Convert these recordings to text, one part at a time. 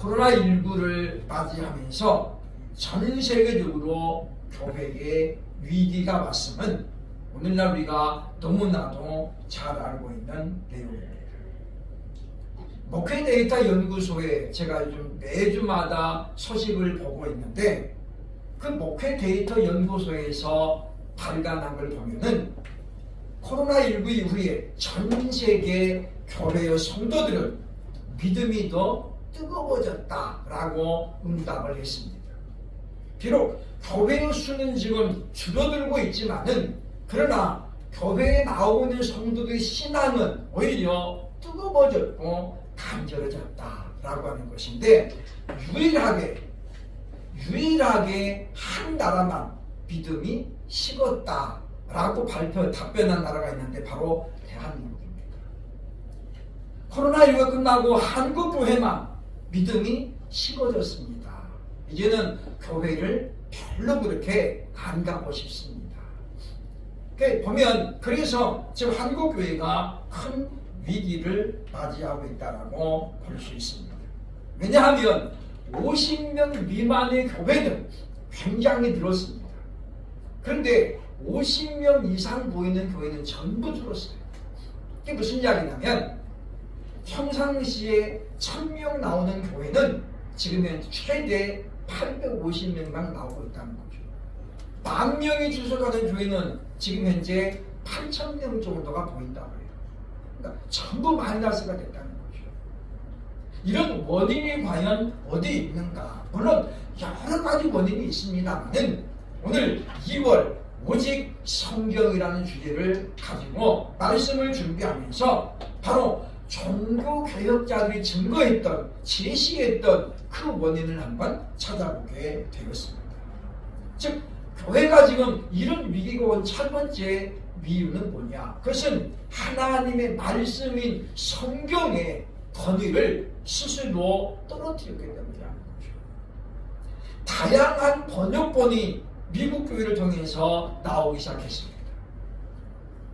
코로나19를 맞이하면서 전 세계적으로 교회에 위기가 왔음은 오늘날 우리가 너무나도 잘 알고 있는 내용입니다. 목회 데이터 연구소에 제가 요즘 매주마다 소식을 보고 있는데 그 목회 데이터 연구소에서 발간한 걸 보면은 코로나19 이후에 전 세계 교회의 성도들은 믿음이 더 뜨거워졌다라고 응답을 했습니다. 비록 교회의 수는 지금 줄어들고 있지만은 그러나 교회에 나오는 성도들의 신앙은 오히려 뜨거워졌고 간절해졌다라고 하는 것인데 유일하게 한 나라만 믿음이 식었다라고 답변한 나라가 있는데 바로 대한민국입니다. 코로나19가 끝나고 한국 교회만 믿음이 식어졌습니다. 이제는 교회를 별로 그렇게 안 가고 싶습니다. 보면 그래서 지금 한국 교회가 큰 위기를 맞이하고 있다고 볼 수 있습니다. 왜냐하면 50명 미만의 교회는 굉장히 늘었습니다. 그런데 50명 이상 보이는 교회는 전부 줄었어요. 이게 무슨 이야기냐면 평상시에 1000명 나오는 교회는 지금 최대 850명만 나오고 있다는 거죠. 10,000명이 주소가는 교회는 지금 현재 8,000명 정도가 보인다고 해요. 그러니까 전부 마이너스가 됐다는 거죠. 이런 원인이 과연 어디 있는가? 물론 여러 가지 원인이 있습니다만 오늘 2월 오직 성경이라는 주제를 가지고 말씀을 준비하면서 바로 종교개혁자들이 증거했던 제시했던 그 원인을 한번 찾아보게 되었습니다. 즉 교회가 지금 이런 위기가 온 첫 번째 이유는 뭐냐? 그것은 하나님의 말씀인 성경의 권위를 스스로 떨어뜨렸기 때문이라는 거죠. 다양한 번역본이 미국 교회를 통해서 나오기 시작했습니다.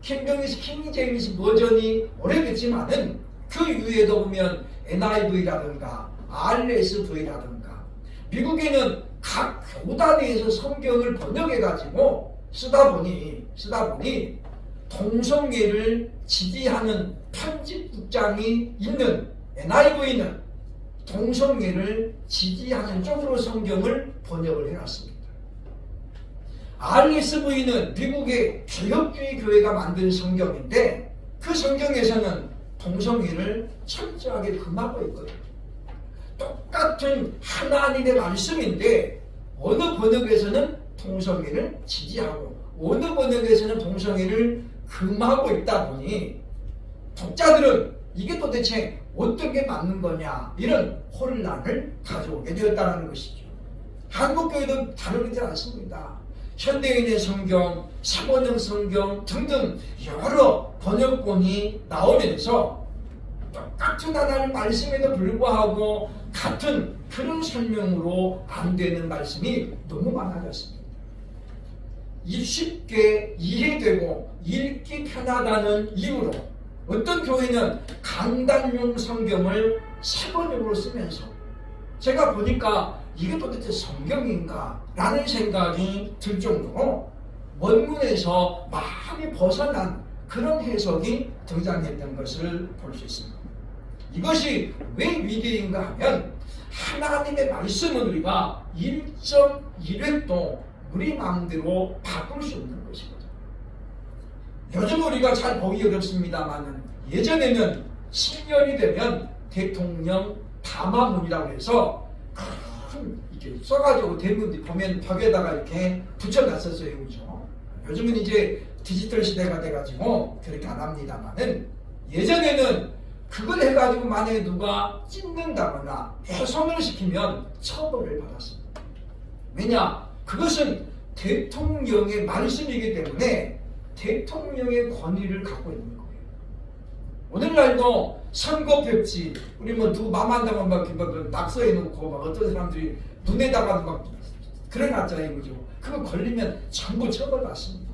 킹 제임스 버전이 오래됐지만은 그 이후에도 보면 NIV라든가 RSV라든가 미국에는 각 교단에서 성경을 번역해가지고 쓰다 보니 동성애를 지지하는 편집국장이 있는 NIV는 동성애를 지지하는 쪽으로 성경을 번역을 해놨습니다. RSV는 미국의 개혁주의 교회가 만든 성경인데 그 성경에서는 동성애를 철저하게 금하고 있거든요. 똑같은 하나님의 말씀인데 어느 번역에서는 동성애를 지지하고 어느 번역에서는 동성애를 금하고 있다 보니 독자들은 이게 도대체 어떤 게 맞는 거냐 이런 혼란을 가져오게 되었다는 것이죠. 한국교회도 다르지 않습니다. 현대인의 성경, 사본형 성경 등등 여러 번역본이 나오면서 똑같은 하나님 말씀에도 불구하고 같은 그런 설명으로 안 되는 말씀이 너무 많아졌습니다. 쉽게 이해되고 읽기 편하다는 이유로 어떤 교회는 강단용 성경을 세번역으로 쓰면서 제가 보니까 이게 도대체 성경인가? 라는 생각이 들 정도로 원문에서 많이 벗어난 그런 해석이 등장했던 것을 볼 수 있습니다. 이것이 왜 위기인가 하면 하나님의 말씀은 우리가 1.1획도 우리 마음대로 바꿀 수 없는 것이거든요. 요즘 우리가 잘 보기 어렵습니다만 예전에는 신년이 되면 대통령 담화문이라고 해서 이렇게 써가지고 대문 보면 벽에다가 이렇게 붙여놨었어요. 그죠? 요즘은 이제 디지털 시대가 돼가지고 그렇게 안 합니다만은 예전에는 그걸 해가지고 만약에 누가 찢는다거나 훼손을 시키면 처벌을 받았습니다. 왜냐? 그것은 대통령의 말씀이기 때문에 대통령의 권위를 갖고 있는 거예요. 오늘날도 선거 벽지 우리 뭐 누구 맘 안 나면 막 낙서해 놓고 막 어떤 사람들이 눈에다가 막 그래 놨잖아요. 그죠? 그거 걸리면 전부 처벌받습니다.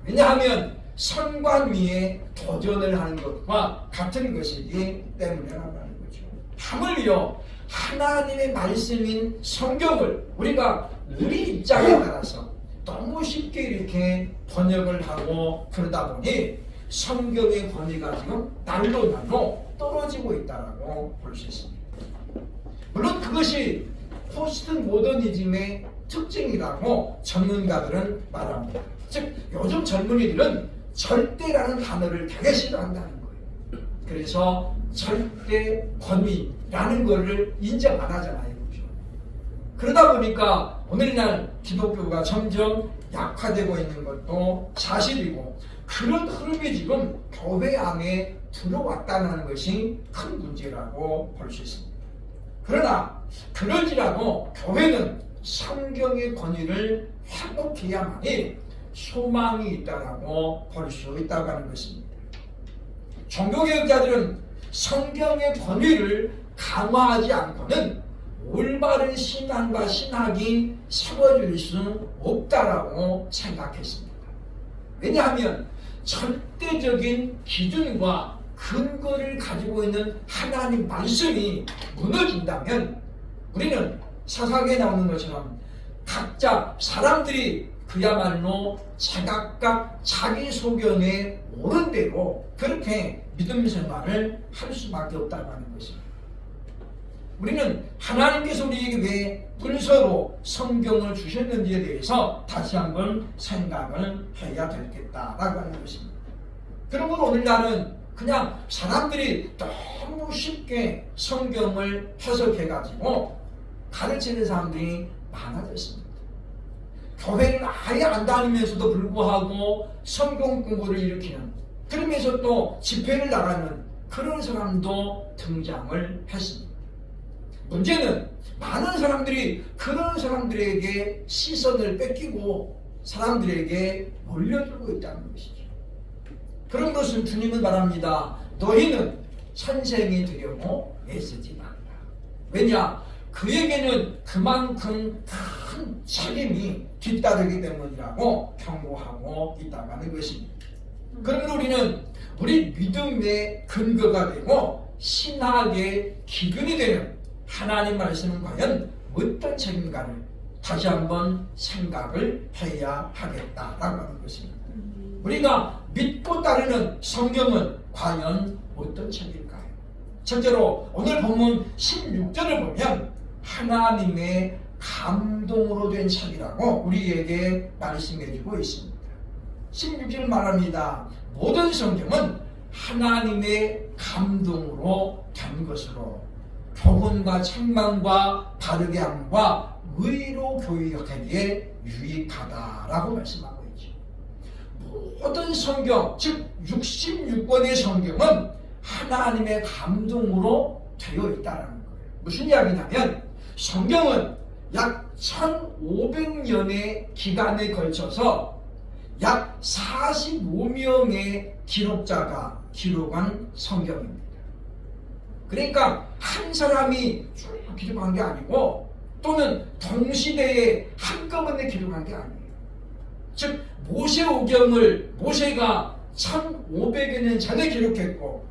왜냐하면 선관 위에 도전을 하는 것과 같은 것이기 때문이라고 하는 거죠. 하물며 하나님의 말씀인 성경을 우리가 우리 입장에 따라서 너무 쉽게 이렇게 번역을 하고 그러다 보니 성경의 권위가 지금 날로 날로 떨어지고 있다고 볼 수 있습니다. 물론 그것이 포스트 모더니즘의 특징이라고 전문가들은 말합니다. 즉 요즘 젊은이들은 절대라는 단어를 되게 싫어한다는 거예요. 그래서 절대 권위라는 것을 인정 안 하잖아요. 그렇죠? 그러다 보니까 오늘날 기독교가 점점 약화되고 있는 것도 사실이고 그런 흐름이 지금 교회 안에 들어왔다는 것이 큰 문제라고 볼 수 있습니다. 그러나 그럴지라도 교회는 성경의 권위를 회복해야만이 소망이 있다고 볼 수 있다고 하는 것입니다. 종교개혁자들은 성경의 권위를 강화하지 않고는 올바른 신앙과 신학이 세워질 수 없다라고 생각했습니다. 왜냐하면 절대적인 기준과 근거를 가지고 있는 하나님 말씀이 무너진다면 우리는 사사기에 나오는 것처럼 각자 사람들이 그야말로 제각각 자기 소견에 옳은 대로 그렇게 믿음 생활을 할 수밖에 없다고 하는 것입니다. 우리는 하나님께서 우리에게 왜 문서로 성경을 주셨는지에 대해서 다시 한번 생각을 해야 되겠다라고 하는 것입니다. 그러므로 오늘날은 그냥 사람들이 너무 쉽게 성경을 해석해가지고 가르치는 사람들이 많아졌습니다. 교회를 아예 안 다니면서도 불구하고 성경 공부를 일으키는, 그러면서 또 집회를 나가는 그런 사람도 등장을 했습니다. 문제는 많은 사람들이 그런 사람들에게 시선을 뺏기고 사람들에게 몰려들고 있다는 것이죠. 그런 것은 주님은 말합니다. 너희는 선생이 되려고 애쓰지 말라. 왜냐? 그에게는 그만큼 큰 책임이 뒤따르기 때문이라고 경고하고 있다고 하는 것입니다. 그러면 우리는 우리 믿음의 근거가 되고 신학의 기준이 되는 하나님 말씀은 과연 어떤 책임가를 다시 한번 생각을 해야 하겠다라고 하는 것입니다. 우리가 믿고 따르는 성경은 과연 어떤 책일까요? 첫째로 오늘 본문 16절을 보면 하나님의 감동으로 된 책이라고 우리에게 말씀해주고 있습니다. 16절 말합니다. 모든 성경은 하나님의 감동으로 된 것으로 교훈과 책망과 바르게 함과 의로 교육하기에 유익하다라고 말씀하고 있죠. 모든 성경, 즉 66권의 성경은 하나님의 감동으로 되어 있다는 거예요. 무슨 이야기냐면 성경은 약 1500년의 기간에 걸쳐서 약 45명의 기록자가 기록한 성경입니다. 그러니까 한 사람이 쭉 기록한 게 아니고 또는 동시대에 한꺼번에 기록한 게 아니에요. 즉 모세오경을 모세가 1500여 년 전에 기록했고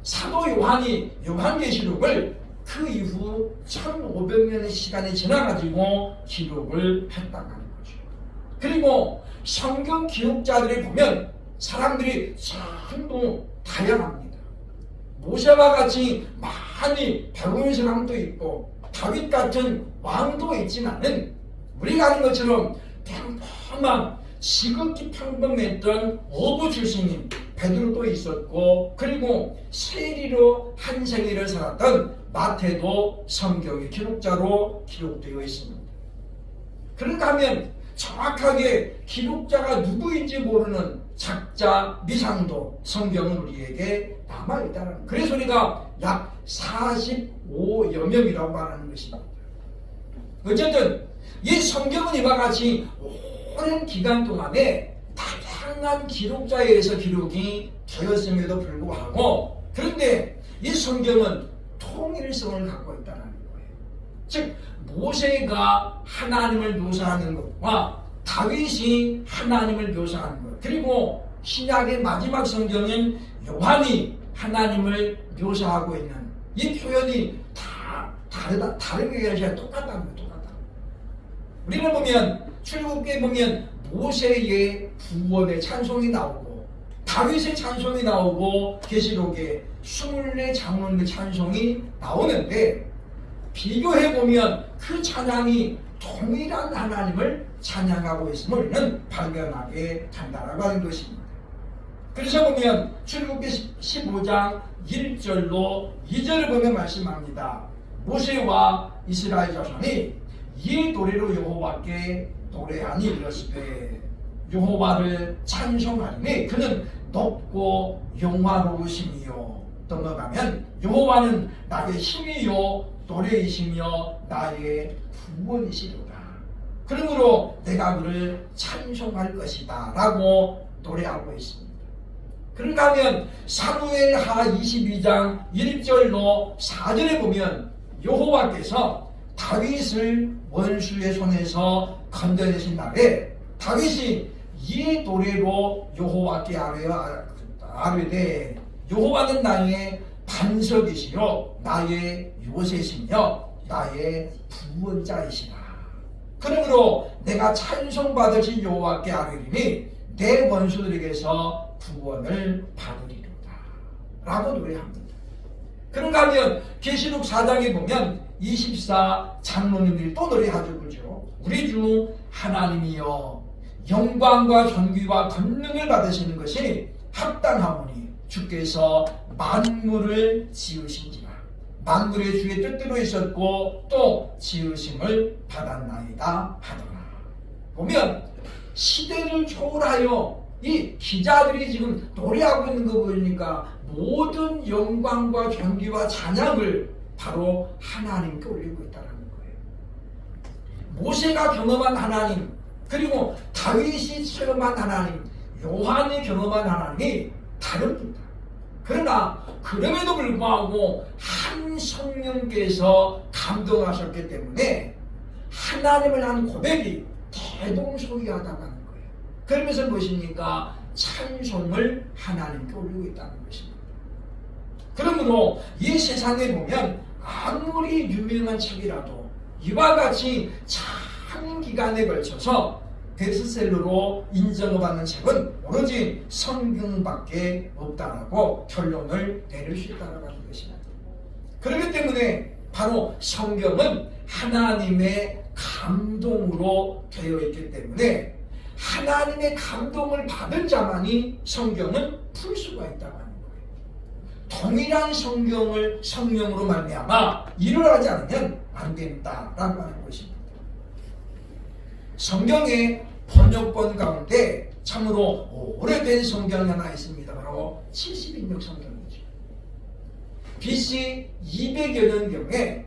사도 요한이 요한계시록을 그 이후 1500년의 시간이 지나가지고 기록을 했다고 하는 거죠. 그리고 성경 기록자들을 보면 사람들이 전부 다양합니다. 모세와 같이 많이 배운 사람도 있고 다윗 같은 왕도 있지만은 우리가 아는 것처럼 평범한 지극히 평범했던 어부 출신인 베드로도 있었고 그리고 세리로 한 생애를 살았던 마태도 성경의 기록자로 기록되어 있습니다. 그런가 하면 정확하게 기록자가 누구인지 모르는 작자 미상도 성경은 우리에게 남아있다는 거예요. 그래서 우리가 약 45여 명이라고 말하는 것입니다. 어쨌든 이 성경은 이와 같이 오랜 기간 동안에 다양한 기록자에 의해서 기록이 되었음에도 불구하고 그런데 이 성경은 통일성을 갖고 있다는 거예요. 즉 모세가 하나님을 묘사하는 것과 다윗이 하나님을 묘사하는 것 그리고 신약의 마지막 성경인 요한이 하나님을 묘사하고 있는 이 표현이 다 다르게 아니라 똑같다는 거예요. 똑같다. 우리는 보면 출애굽기에 보면 모세의 구원의 찬송이 나오고 다윗의 찬송이 나오고 계시록에 24장로의 찬송이 나오는데 비교해보면 그 찬양이 동일한 하나님을 찬양하고 있음을 우리는 발견하게 된다라고 하는 것입니다. 그래서 보면 출애굽기 15장 1절로 2절을 보면 말씀합니다. 모세와 이스라엘 자손이 이 노래로 여호와께 노래하니 이르시되 여호와를 찬송하리니 그는 높고 영화로우심이요 넘어가면 여호와는 나의 힘이요 노래이시며 나의 구원이시로다. 그러므로 내가 그를 찬송할 것이다 라고 노래하고 있습니다. 그런가 하면 사무엘하 22장 1절로 4절에 보면 여호와께서 다윗을 원수의 손에서 건져내신 날에 다윗이 이 노래로 여호와께 아뢰되 여호와는 나의 반석이시요 나의 요새시며 나의 구원자이시라. 그러므로 내가 찬송받으신 여호와께 아뢰리니 내 원수들에게서 구원을 받으리로다 라고 노래합니다. 그런가 하면 계시록 4장에 보면 24장로님들이 또 노래하죠. 그죠? 우리 주 하나님이여 영광과 존귀와 권능을 받으시는 것이 합당하오니 주께서 만물을 지으신지라. 만물의 주의 뜻대로 있었고 또 지으심을 받았나이다 하더라. 보면 시대를 초월하여 이 기자들이 지금 노래하고 있는 거 보니까 모든 영광과 존귀와 찬양을 바로 하나님께 올리고 있다는 거예요. 모세가 경험한 하나님, 그리고 다윗이 체험한 하나님, 요한이 경험한 하나님이 다릅니다. 그러나 그럼에도 불구하고 한 성령께서 감동하셨기 때문에 하나님을 한 고백이 대동소이하다고 하는 거예요. 그러면서 무엇입니까? 찬송을 하나님께 올리고 있다는 것입니다. 그러므로 이 세상에 보면 아무리 유명한 책이라도 이와 같이 장기간에 걸쳐서 베스트셀러로 인정을 받는 책은 오로지 성경밖에 없다라고 결론을 내릴 수 있다고 하는 것입니다. 그렇기 때문에 바로 성경은 하나님의 감동으로 되어 있기 때문에 하나님의 감동을 받은 자만이 성경은 풀 수가 있다고 하는 거예요. 동일한 성령으로 말미암아 일을 하지 않으면 안 된다라고 하는 것입니다. 성경의 번역본 가운데 참으로 오래된 성경이 하나 있습니다. 바로 70인역 성경이죠. BC 200여 년경에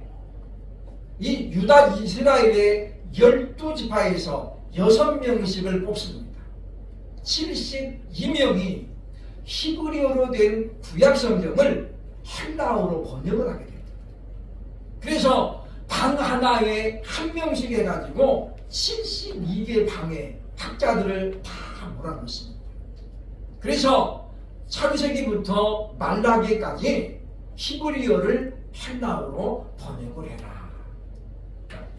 이 유다 이스라엘의 12지파에서 6명씩을 뽑습니다. 72명이 히브리어로 된 구약 성경을 헬라어로 번역을 하게 됩니다. 그래서 방 하나에 한 명씩 해가지고 72개 방에 학자들을 다 몰아넣습니다. 그래서 창세기부터 말라기까지 히브리어를 헬라어로 번역을 해라.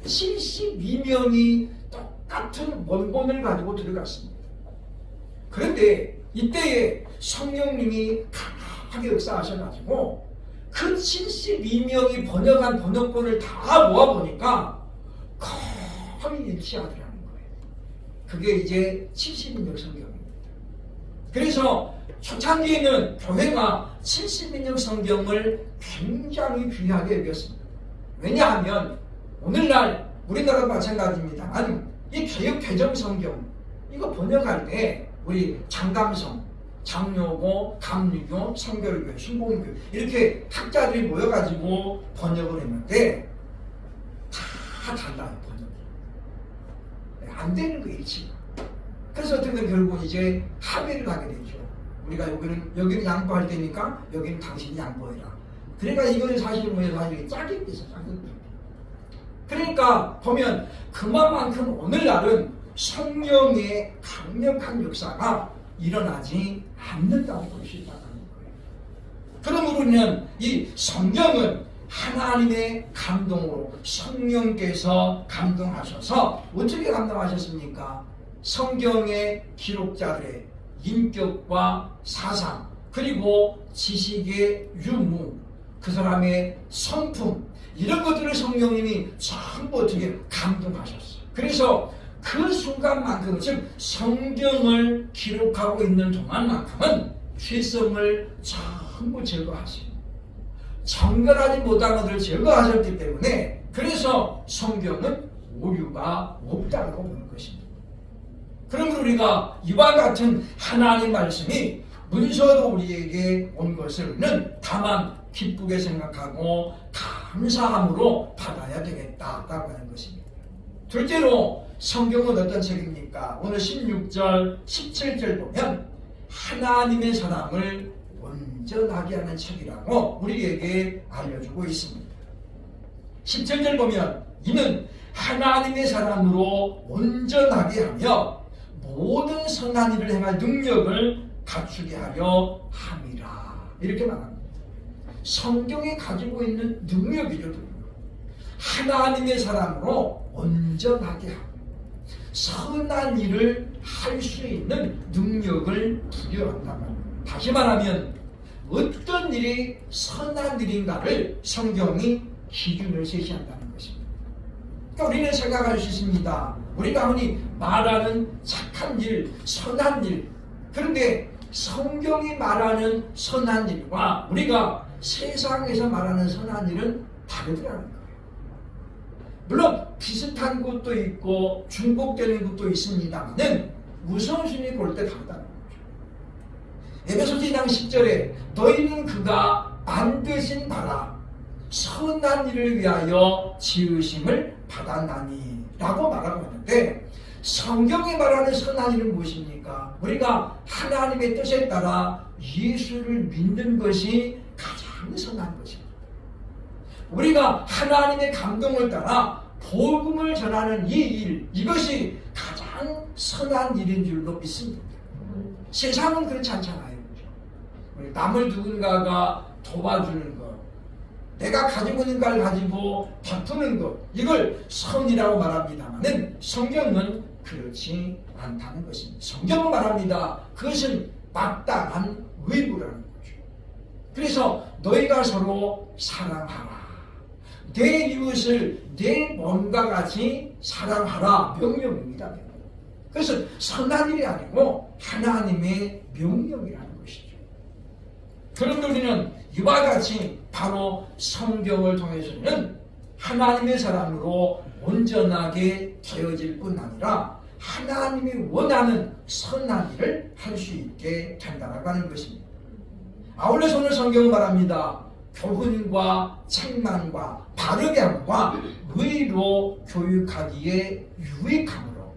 72명이 똑같은 원본을 가지고 들어갔습니다. 그런데 이때에 성령님이 강하게 역사하셔가지고 그 72명이 번역한 번역본을 다 모아보니까 거의 일치하더라는 거예요. 그게 이제 70인역 성경입니다. 그래서 초창기에는 교회가 70인역 성경을 굉장히 귀하게 여겼습니다. 왜냐하면 오늘날 우리나라도 마찬가지입니다만 이 개역 개정 성경 이거 번역할 때 우리 장감성, 장로고, 감리교, 성결교, 순복음교 이렇게 학자들이 모여가지고 번역을 했는데 다 달라요. 번역이 안 되는 거 일치가. 그래서 어떻게 보면 결국 이제 합의를 하게 되죠. 우리가 여기는 양보할 테니까 여기는 당신이 양보해라. 그러니까 이거는 사실은 뭐예요? 사실 짝이 있어. 그러니까 보면 그만큼 오늘날은 성령의 강력한 역사가 일어나지 않는다고 볼 수 있다는 거예요. 그러므로 우리는 이 성경은 하나님의 감동으로 성령께서 감동하셔서 어떻게 감동하셨습니까? 성경의 기록자들의 인격과 사상 그리고 지식의 유무 그 사람의 성품 이런 것들을 성령님이 전부 어떻게 감동하셨어요. 그래서 그 순간만큼 즉 성경을 기록하고 있는 동안만큼은 죄성을 전부 제거하시고 정결하지 못한 것을 제거하셨기 때문에 그래서 성경은 오류가 없다고 보는 것입니다. 그러면 우리가 이와 같은 하나님 말씀이 문서로 우리에게 온 것을 우리는 다만 기쁘게 생각하고 감사함으로 받아야 되겠다라고 하는 것입니다. 둘째로 성경은 어떤 책입니까? 오늘 16절, 17절 보면 하나님의 사랑을 온전하게 하는 책이라고 우리에게 알려주고 있습니다. 17절 보면 이는 하나님의 사랑으로 온전하게 하며 모든 선한 일을 행할 능력을 갖추게 하려 함이라 이렇게 말합니다. 성경이 가지고 있는 능력이죠. 하나님의 사랑으로 온전하게 하고 선한 일을 할 수 있는 능력을 부여한다고 합니다. 다시 말하면 어떤 일이 선한 일인가를 성경이 기준을 제시한다는 것입니다. 그러니까 우리는 생각할 수 있습니다. 우리가 흔히 말하는 착한 일, 선한 일 그런데 성경이 말하는 선한 일과 우리가 세상에서 말하는 선한 일은 다르더라는 거예요. 물론 비슷한 것도 있고 중복되는 것도 있습니다만 우선순위 볼 때 다르다는 거죠. 에베소서 2장 10절에 너희는 그가 만드신 바라 선한 일을 위하여 지으심을 받았나니 라고 말하고 있는데 성경이 말하는 선한 일은 무엇입니까? 우리가 하나님의 뜻에 따라 예수를 믿는 것이 가장 선한 것입니다. 우리가 하나님의 감동을 따라 복음을 전하는 이 일, 이것이 가장 선한 일인 줄로 믿습니다. 세상은 그렇지 않잖아요. 남을 누군가가 도와주는 것, 내가 가지고 있는 걸 가지고 베푸는 것, 이걸 선이라고 말합니다만 성경은 그렇지 않다는 것입니다. 성경은 말합니다. 그것은 마땅한 의무라는 거죠. 그래서 너희가 서로 사랑하라. 내 이웃을 내 몸과 같이 사랑하라 명령입니다. 그래서 선한 일이 아니고 하나님의 명령이라는 것이죠. 그런데 우리는 이와 같이 바로 성경을 통해서는 하나님의 사랑으로 온전하게 되어질 뿐 아니라 하나님이 원하는 선한 일을 할 수 있게 된다고 하는 것입니다. 아울러서 오늘 성경은 말합니다. 교훈과 책망과 바르게 함과 의로 교육하기에 유익함으로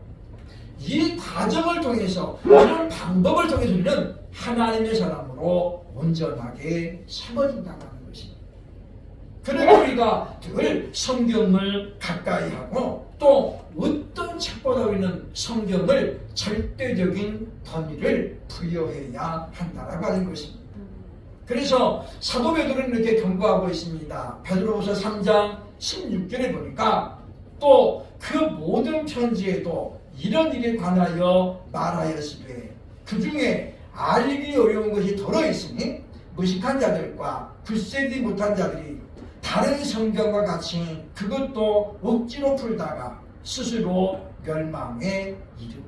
이 과정을 통해서 이런 방법을 통해서 우리는 하나님의 사람으로 온전하게 세워진다고 하는 것입니다. 그래서 우리가 늘 성경을 가까이 하고 또 어떤 책보다 우리는 성경을 절대적인 권위를 부여해야 한다고 하는 것입니다. 그래서 사도 베드로는 이렇게 경고하고 있습니다. 베드로후서 3장 16절에 보니까 또 그 모든 편지에도 이런 일에 관하여 말하였으되 그 중에 알기 어려운 것이 들어있으니 무식한 자들과 굳세지 못한 자들이 다른 성경과 같이 그것도 억지로 풀다가 스스로 멸망에 이르리라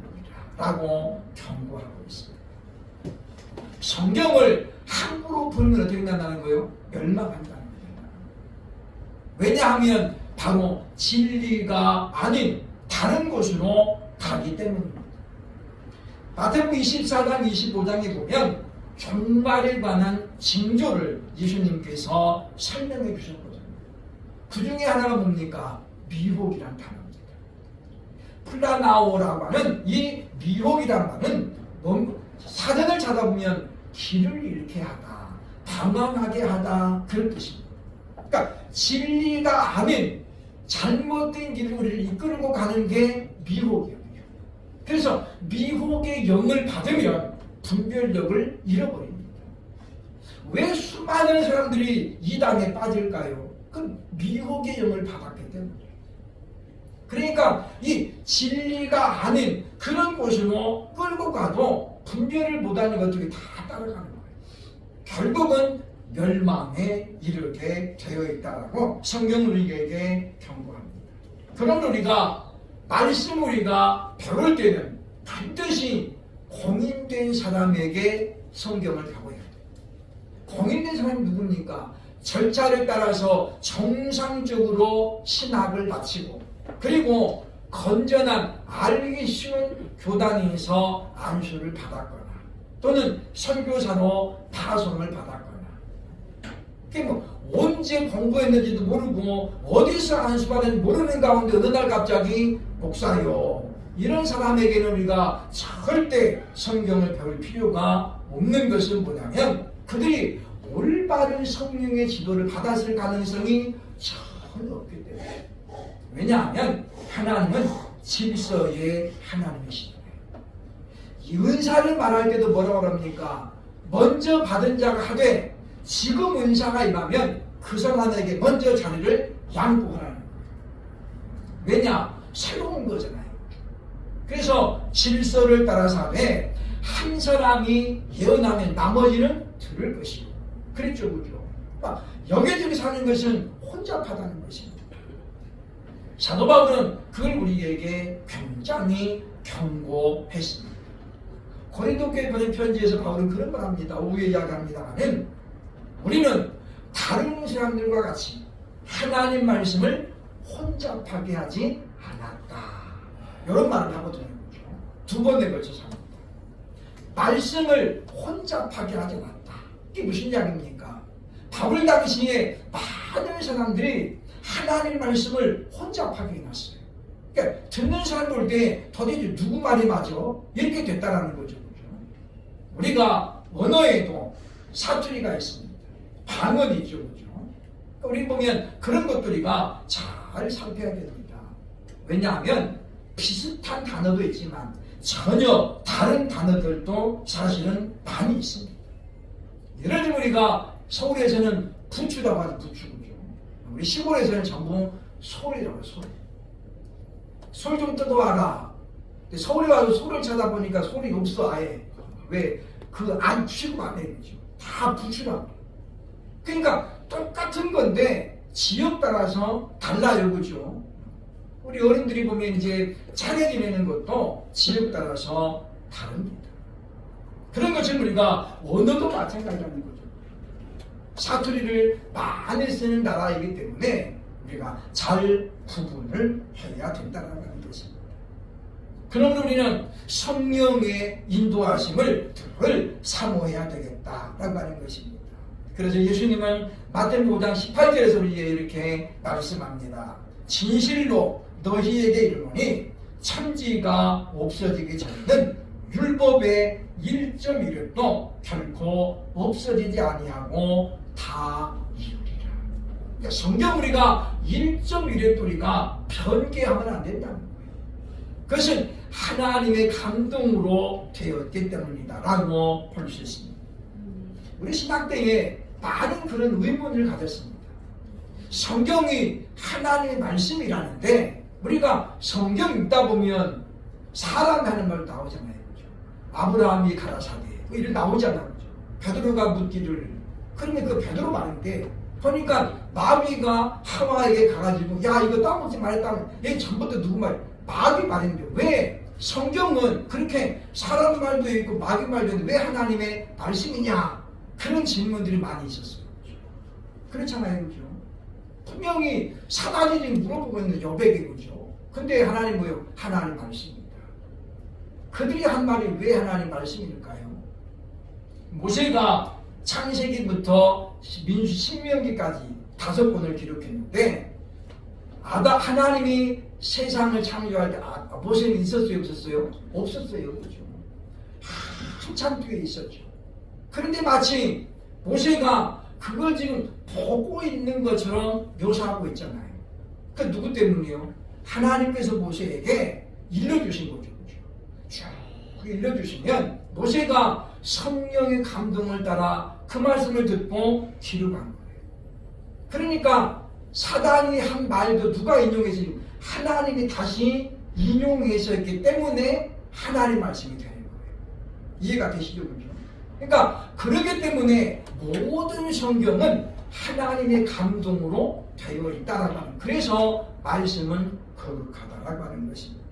라고 경고하고 있습니다. 성경을 함부로 풀면 어떻게 된다는 거예요? 멸망한다는 거예요. 왜냐하면 바로 진리가 아닌 다른 곳으로 가기 때문입니다. 마태복음 24장 25장에 보면 종말에 관한 징조를 예수님께서 설명해 주셨거든요. 그 중에 하나가 뭡니까? 미혹이란 단어입니다. 플라나오라고 하는 이 미혹이란 말은 사전을 찾아보면 길을 잃게 하다, 방황하게 하다 그런 뜻입니다. 그러니까 진리가 아닌 잘못된 길을 우리를 이끌고 가는 게 미혹이에요. 그래서 미혹의 영을 받으면 분별력을 잃어버립니다. 왜 수많은 사람들이 이단에 빠질까요? 그 미혹의 영을 받았기 때문이에요. 그러니까 이 진리가 아닌 그런 곳으로 끌고 가도 분별을 못하는 것들이 다 따라가는 거예요. 결국은 멸망에 이르게 되어 있다라고 성경은 우리에게 경고합니다. 그럼 우리가 말씀 우리가 배울 때는 반드시 공인된 사람에게 성경을 배워야 돼요. 공인된 사람이 누굽니까? 절차를 따라서 정상적으로 신학을 마치고 그리고 건전한 알기 쉬운 교단에서 안수를 받았거나 또는 선교사로 파송을 받았거나 그게 뭐 언제 공부했는지도 모르고 어디서 안수받았는지 모르는 가운데 어느 날 갑자기 목사요 이런 사람에게는 우리가 절대 성경을 배울 필요가 없는 것은 뭐냐면 그들이 올바른 성령의 지도를 받았을 가능성이 전혀 없기 때문에 왜냐하면 하나님은 질서의 하나님이시잖아요. 이 은사를 말할 때도 뭐라고 합니까? 먼저 받은 자가 하되 지금 은사가 임하면 그 사람에게 먼저 자리를 양보하라는 거예요. 왜냐? 새로운 거잖아요. 그래서 질서를 따라서 하되 한 사람이 예언하면 나머지는 들을 것이고 그랬죠, 그죠? 여기저기 사는 것은 혼잡하다는 것입니다. 사도 바울은 그걸 우리에게 굉장히 경고했습니다. 고린도교회 보낸 편지에서 바울은 그런 말 합니다. 오후에 이야기합니다만은 우리는 다른 사람들과 같이 하나님 말씀을 혼잡하게 하지 않았다. 이런 말을 하거든요. 두 번에 걸쳐서 합니다. 말씀을 혼잡하게 하지 않았다. 이게 무슨 이야기입니까? 바울 당시에 많은 사람들이 하나님 말씀을 혼잡하게 해놨어요. 그러니까 듣는 사람 볼 때 도대체 누구 말이 맞아? 이렇게 됐다라는 거죠. 우리가 언어에도 사투리가 있습니다. 방언이 있죠. 그죠? 우리 보면 그런 것들이가 잘 살펴야 됩니다. 왜냐하면 비슷한 단어도 있지만 전혀 다른 단어들도 사실은 많이 있습니다. 예를 들면 우리가 서울에서는 부추라고 하는 부추. 우리 시골에서는 전부 솔이라고 해요. 솔 좀 뜯어와라. 서울에 와서 솔을 찾아보니까 솔이 없어 아예. 왜? 그 안 취급 안 해요. 다 부추라고. 그러니까 똑같은 건데 지역 따라서 달라요. 그죠? 우리 어른들이 보면 이제 차례 지내는 것도 지역 따라서 다릅니다. 그런 것처럼 우리가 언어도 마찬가지라는 거죠. 사투리를 많이 쓰는 나라이기 때문에 우리가 잘 구분을 해야 된다는 것입니다. 그러므로 우리는 성령의 인도하심을 사모해야 되겠다라고 하는 것입니다. 그래서 예수님은 마태복음 5장 18절에서 우리에게 이렇게 말씀합니다. 진실로 너희에게 이르노니 천지가 없어지기 전에는 율법의 1.1획도 결코 없어지지 아니하고 다 이루리라. 그러니까 성경 우리가 1.1획도 우리가 변개하면 안 된다는 거예요. 그것은 하나님의 감동으로 되었기 때문이다 라고 볼 수 있습니다. 우리 신학 때에 많은 그런 의문을 가졌습니다. 성경이 하나님의 말씀이라는데 우리가 성경 읽다 보면 사람이 하는 말 나오잖아요. 그렇죠? 아브라함이 가라사대 뭐 이런 나오잖아요. 그렇죠? 베드로가 묻기를 그러면 그 베드로 말인데 보니까 마귀가 하와에게 가가지고 야 이거 따먹지 말했다면 얘 전부터 누구 말 마귀 말인데 왜 성경은 그렇게 사람 말도 있고 마귀 말도 있는데 왜 하나님의 말씀이냐 그런 질문들이 많이 있었어요. 그렇잖아요. 그죠? 분명히 사단이 지금 물어보고 있는 여백이 그죠? 근데 하나님 뭐예요? 하나님 말씀입니다. 그들이 한 말이 왜 하나님 말씀일까요? 모세가 창세기부터 민수 신명기까지 5권을 기록했는데 하나님이 세상을 창조할 때 모세는 있었어요? 없었어요? 없었어요. 그죠? 한참 뒤에 있었죠. 그런데 마치 모세가 그걸 지금 보고 있는 것처럼 묘사하고 있잖아요. 그 누구 때문이에요? 하나님께서 모세에게 일러주신 거죠. 쭉 일러주시면 모세가 성령의 감동을 따라 그 말씀을 듣고 기록한 거예요. 그러니까 사단이 한 말도 누가 인용해서 하나님이 다시 인용해서 했기 때문에 하나님 말씀이 되는 거예요. 이해가 되시죠? 그렇죠? 그러니까 그렇기 때문에 모든 성경은 하나님의 감동으로 되어 있다라고 하는, 그래서 말씀은 거룩하다라고 하는 것입니다.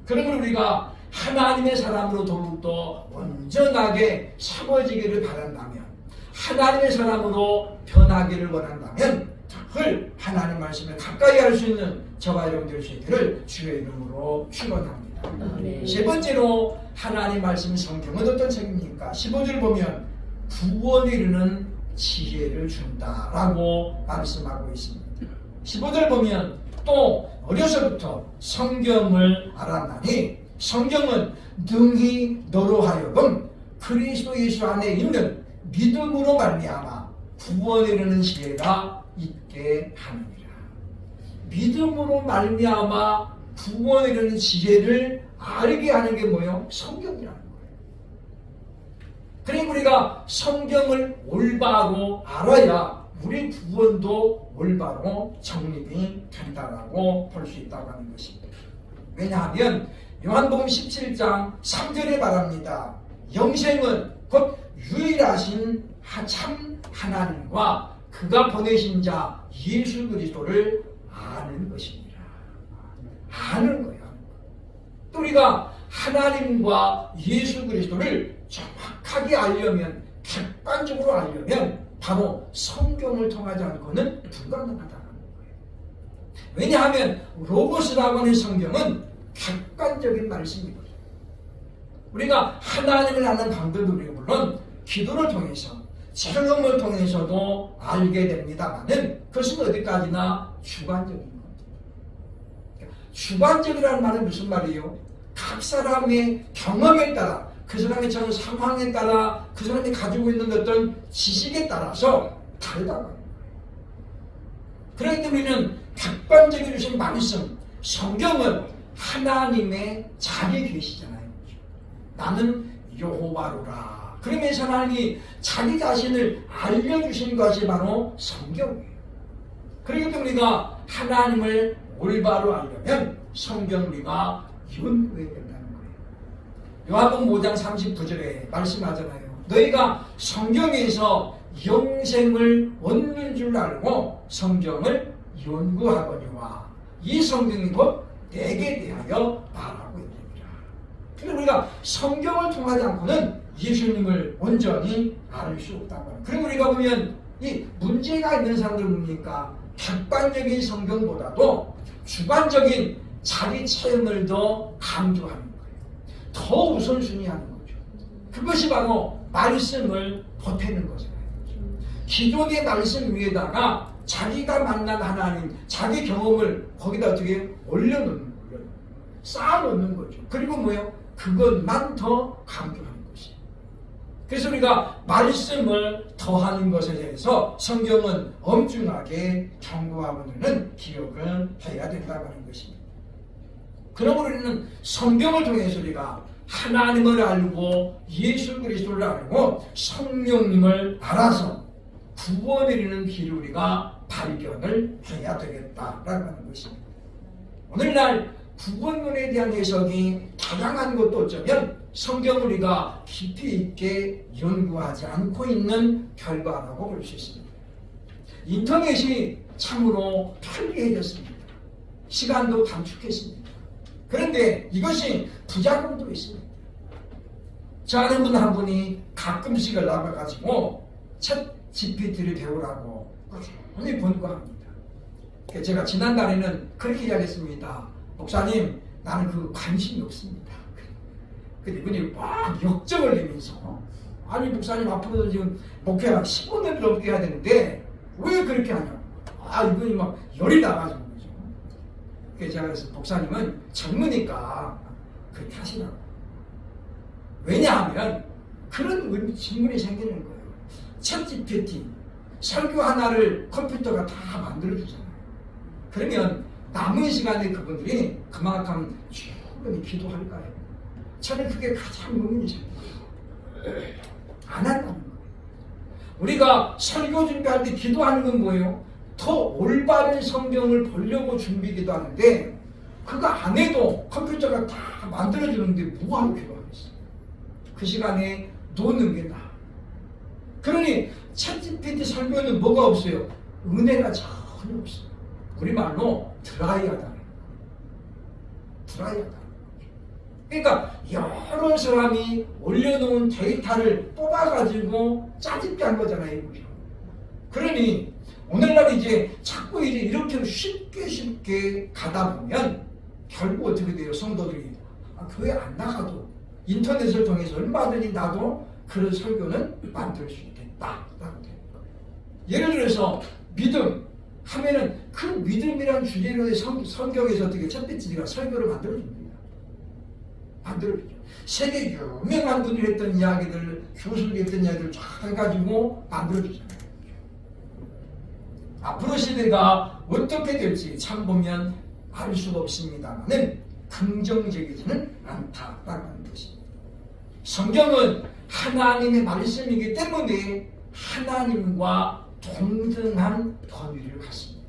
그러면 우리가 하나님의 사람으로 더욱더 온전하게 삼어지기를 바란다면, 하나님의 사람으로 변하기를 원한다면 늘 하나님 말씀을 가까이 할 수 있는 저와 여러분들 수 있기를 주의 이름으로 축원합니다. 세 번째로 하나님 말씀 성경은 어떤 책입니까? 15절 보면 구원에 이르는 지혜를 준다라고 말씀하고 있습니다. 15절 보면 또 어려서부터 성경을 알았나니 성경은 능히 너로 하여금 그리스도 예수 안에 있는 믿음으로 말미암아 구원에 이르는 지혜가 있게 하느니라. 믿음으로 말미암아 구원에 이르는 지혜를 알게 하는 게 뭐예요? 성경이라는 거예요. 그러니까 우리가 성경을 올바로 알아야 우리 구원도 올바로 정립이 된다라고 볼 수 있다고 하는 것입니다. 왜냐하면 요한복음 17장 3절에 말합니다. 영생은 곧 유일하신 참 하나님과 그가 보내신 자 예수 그리스도를 아는 것입니다. 아는 거예요. 또 우리가 하나님과 예수 그리스도를 정확하게 알려면, 객관적으로 알려면 바로 성경을 통하지 않고는 불가능하다는 거예요. 왜냐하면 로고스라고 하는 성경은 객관적인 말씀이거든요. 우리가 하나님을 아는 방법도 우리가 물론 기도를 통해서, 체험을 통해서도 알게 됩니다만은 그것은 어디까지나 주관적인 겁니다. 주관적이라는 말은 무슨 말이에요? 각 사람의 경험에 따라, 그 사람의 처한 상황에 따라, 그 사람이 가지고 있는 어떤 지식에 따라서 다르다고 하는 거예요. 그렇기 때문에 우리는 객관적인 주신 말씀, 성경은 하나님의 자기 계시잖아요. 나는 여호와로라. 그러면서 하나님이 자기 자신을 알려주신 것이 바로 성경이에요. 그렇기 때문에 우리가 하나님을 올바로 알려면 성경 우리가 연구해야 된다는 거예요. 요한복음 5장 39절에 말씀하잖아요. 너희가 성경에서 영생을 얻는 줄 알고 성경을 연구하거니와 이 성경이 곧 내게 대하여 말하고 있느니라. 그런데 우리가 성경을 통하지 않고는 예수님을 온전히 알 수 없다고 합니다. 그리고 우리가 보면 이 문제가 있는 사람들 뭡니까? 객관적인 성경보다도 주관적인 자기 체험을 더 강조하는 거예요. 더 우선순위하는 거죠. 그것이 바로 말씀을 보태는 거잖아요. 기존의 말씀 위에다가 자기가 만난 하나님, 자기 경험을 거기다 어떻게 올려놓는 거예요. 쌓아놓는 거죠. 그리고 뭐예요? 그것만 더 강조하는 것이에요. 그래서 우리가 말씀을 더하는 것에 대해서 성경은 엄중하게 경고하고는 기억을 해야 된다고 하는 것입니다. 그러므로 우리는 성경을 통해서 우리가 하나님을 알고 예수 그리스도를 알고 성령님을 알아서 구원에 이르는 길을 우리가 발견을 해야 되겠다라고 하는 것입니다. 오늘날 구원론에 대한 해석이 다양한 것도 어쩌면 성경을 우리가 깊이 있게 연구하지 않고 있는 결과라고 볼 수 있습니다. 인터넷이 참으로 편리해졌습니다. 시간도 단축했습니다. 그런데 이것이 부작용도 있습니다. 저 아는 분 한 분이 가끔씩 나가가지고 챗 GPT를 배우라고 꾸준히 권고합니다. 제가 지난달에는 그렇게 이야기했습니다. 목사님, 나는 그 관심이 없습니다. 근데 이분이 막 역정을 내면서 아니 목사님 앞으로도 지금 목회가 15년 넘게 해야 되는데 왜 그렇게 하냐고. 이분이 막 열이 나가지고 그러죠. 그래서 제가 그래서 목사님은 젊으니까 그렇게 하시라고. 왜냐하면 그런 질문이 생기는 거예요. 챗 GPT 설교 하나를 컴퓨터가 다 만들어주잖아요. 그러면 남은 시간에 그분들이 그만큼 충분히 기도할까요? 저는 그게 가장 의문이 생겨요. 안 한다는 거예요. 우리가 설교 준비할 때 기도하는 건 뭐예요? 더 올바른 성경을 보려고 준비기도 하는데 그거 안 해도 컴퓨터가 다 만들어주는데 뭐하러 기도하겠어? 그 시간에 노는 게 나아. 그러니 챗GPT 설교는 뭐가 없어요? 은혜가 전혀 없어요. 우리말로 드라이하다. 드라이하다. 그러니까 여러 사람이 올려놓은 데이터를 뽑아가지고 짜집게 한 거잖아요. 그러니 오늘날 이제 자꾸 이제 이렇게 쉽게 가다 보면 결국 어떻게 돼요? 성도들이 교회 안 나가도 인터넷을 통해서 얼마든지 나도 그런 설교는 만들 수 있겠다. 예를 들어서 믿음 하면은 그 믿음이란 주제로 성경에서 어떻게 챗GPT가 설교를 만들어줍니다. 만들어주죠. 세계 유명한 분들이 했던 이야기들, 교수들이 했던 이야기를 쫙 해가지고 만들어주잖아요. 앞으로 시대가 어떻게 될지 참 보면 알 수가 없습니다만은 긍정적이지는 않다라는 것입니다. 성경은 하나님의 말씀이기 때문에 하나님과 동등한 권위를 갖습니다.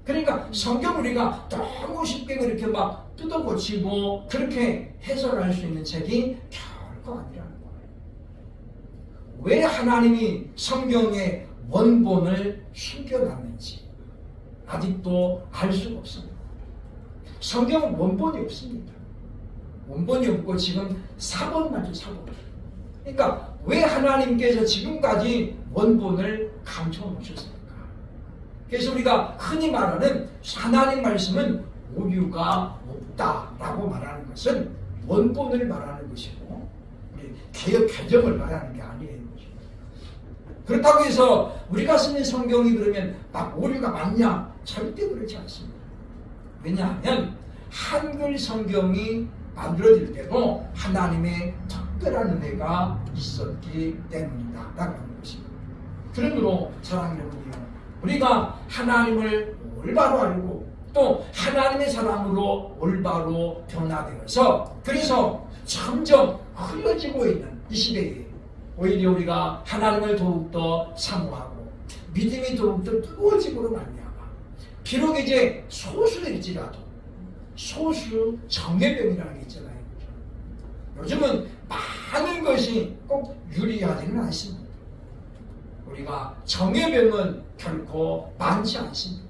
그러니까 성경 우리가 너무 쉽게 그렇게 막 뜯어고치고 그렇게 해석할 수 있는 책이 결코 아니라는 거예요. 왜 하나님이 성경의 원본을 숨겨놨는지 아직도 알 수가 없습니다. 성경은 원본이 없습니다. 원본이 없고 지금 사본만 사본. 그러니까 왜 하나님께서 지금까지 원본을 감춰 놓으셨습니까? 그래서 우리가 흔히 말하는 하나님 말씀은 오류가 없다라고 말하는 것은 원본을 말하는 것이고 개혁 개정을 말하는 게 아니에요. 그렇다고 해서 우리가 쓰는 성경이 그러면 막 오류가 많냐? 절대 그렇지 않습니다. 왜냐하면 한글 성경이 만들어질 때도 하나님의 특별한 은혜가 있었기 때문이다 라고 하는 것입니다. 그러므로 사랑하는 여러분이요, 우리가 하나님을 올바로 알고 또 하나님의 사랑으로 올바로 변화되어서 그래서 점점 흘러지고 있는 이 시대에 오히려 우리가 하나님을 더욱더 사모하고 믿음이 더욱더 뜨거워지고로 말미암아 비록 이제 소수일지라도 소수 정예병이라는 게 있잖아요. 요즘은 많은 것이 꼭 유리하지는 않습니다. 우리가 정예병은 결코 많지 않습니다.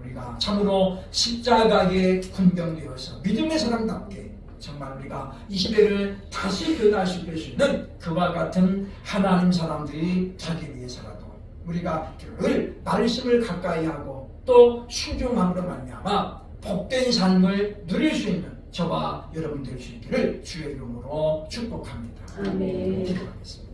우리가 참으로 십자가에 군병되어서 믿음의 사람답게 정말 우리가 이 시대를 다시 변화시킬 수 있는 그와 같은 하나님 사람들이 되기 위해서라도 우리가 늘 말씀을 가까이 하고 또 순종함으로 말미암아 복된 삶을 누릴 수 있는 저와 여러분 될 수 있기를 주의 이름으로 축복합니다. 아멘. 기도하겠습니다.